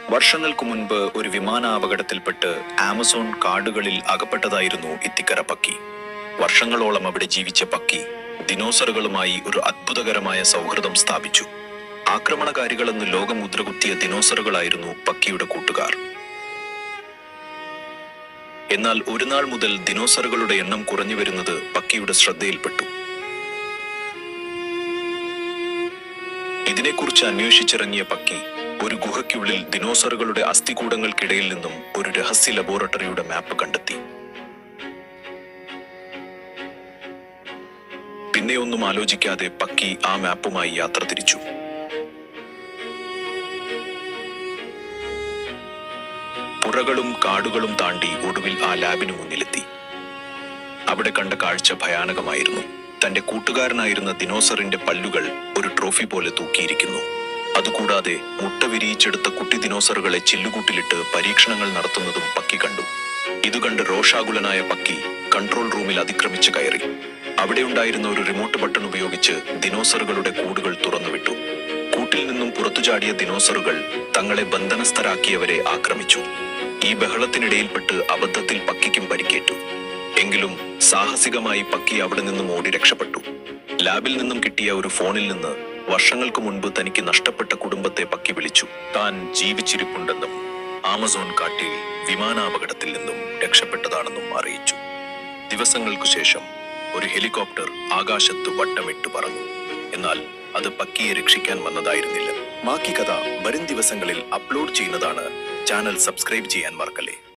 വർഷങ്ങൾക്ക് മുൻപ് ഒരു വിമാനാപകടത്തിൽപ്പെട്ട് ആമസോൺ കാടുകളിൽ അകപ്പെട്ടതായിരുന്നു ഇത്തിക്കര പക്കി. വർഷങ്ങളോളം അവിടെ ജീവിച്ച പക്കി ദിനോസറുകളുമായി ഒരു അത്ഭുതകരമായ സൗഹൃദം സ്ഥാപിച്ചു. ആക്രമണകാരികളെന്ന് ലോകം മുദ്രകുത്തിയ ദിനോസറുകളായിരുന്നു പക്കിയുടെ കൂട്ടുകാർ. എന്നാൽ ഒരു നാൾ മുതൽ ദിനോസറുകളുടെ എണ്ണം കുറഞ്ഞു വരുന്നത് പക്കിയുടെ ശ്രദ്ധയിൽപ്പെട്ടു. ഇതിനെക്കുറിച്ച് അന്വേഷിച്ചിറങ്ങിയ പക്കി ഒരു ഗുഹയ്ക്കുള്ളിൽ ദിനോസറുകളുടെ അസ്ഥികൂടങ്ങൾക്കിടയിൽ നിന്നും ഒരു രഹസ്യ ലബോറട്ടറിയുടെ മാപ്പ് കണ്ടെത്തി. പിന്നെ ഒന്നും ആലോചിക്കാതെ പക്കി ആ മാപ്പുമായി യാത്ര തിരിച്ചു. പുറകളും കാടുകളും താണ്ടി ഒടുവിൽ ആ ലാബിനു മുന്നിലെത്തി. അവിടെ കണ്ട കാഴ്ച ഭയാനകമായിരുന്നു. തന്റെ കൂട്ടുകാരനായിരുന്ന ദിനോസറിന്റെ പല്ലുകൾ ഒരു ട്രോഫി പോലെ തൂക്കിയിരിക്കുന്നു. അതുകൂടാതെ മുട്ട വിരിയിച്ചെടുത്ത കുട്ടി ദിനോസറുകളെ ചില്ലുകൂട്ടിലിട്ട് പരീക്ഷണങ്ങൾ നടത്തുന്നതും പക്കി കണ്ടു. ഇതുകണ്ട് രോഷാകുലനായ പക്കി കൺട്രോൾ റൂമിൽ അതിക്രമിച്ച് കയറി. അവിടെ ഉണ്ടായിരുന്ന ഒരു റിമോട്ട് ബട്ടൺ ഉപയോഗിച്ച് ദിനോസറുകളുടെ കൂടുകൾ തുറന്നുവിട്ടു. കൂട്ടിൽ നിന്നും പുറത്തുചാടിയ ദിനോസറുകൾ തങ്ങളെ ബന്ധനസ്ഥരാക്കിയവരെ ആക്രമിച്ചു. ഈ ബഹളത്തിനിടയിൽപ്പെട്ട് അബദ്ധത്തിൽ പക്കിക്കും പരിക്കേറ്റു. എങ്കിലും സാഹസികമായി പക്കി അവിടെ നിന്നും ഓടി രക്ഷപ്പെട്ടു. ലാബിൽ നിന്നും കിട്ടിയ ഒരു ഫോണിൽ നിന്ന് വർഷങ്ങൾക്ക് മുൻപ് തനിക്ക് നഷ്ടപ്പെട്ട കുടുംബത്തെ പക്കി വിളിച്ചു. താൻ ജീവിച്ചിരിപ്പുണ്ടെന്നും ആമസോൺ കാട്ടിൽ വിമാനാപകടത്തിൽ നിന്നും രക്ഷപ്പെട്ടതാണെന്നും അറിയിച്ചു. ദിവസങ്ങൾക്കു ശേഷം ഒരു ഹെലികോപ്റ്റർ ആകാശത്ത് വട്ടമിട്ട് പറന്നു. എന്നാൽ അത് പക്കിയെ രക്ഷിക്കാൻ വന്നതായിരുന്നില്ല. ബാക്കി കഥ വരും ദിവസങ്ങളിൽ അപ്ലോഡ് ചെയ്യുന്നതാണ്. ചാനൽ സബ്സ്ക്രൈബ് ചെയ്യാൻ മറക്കല്ലേ.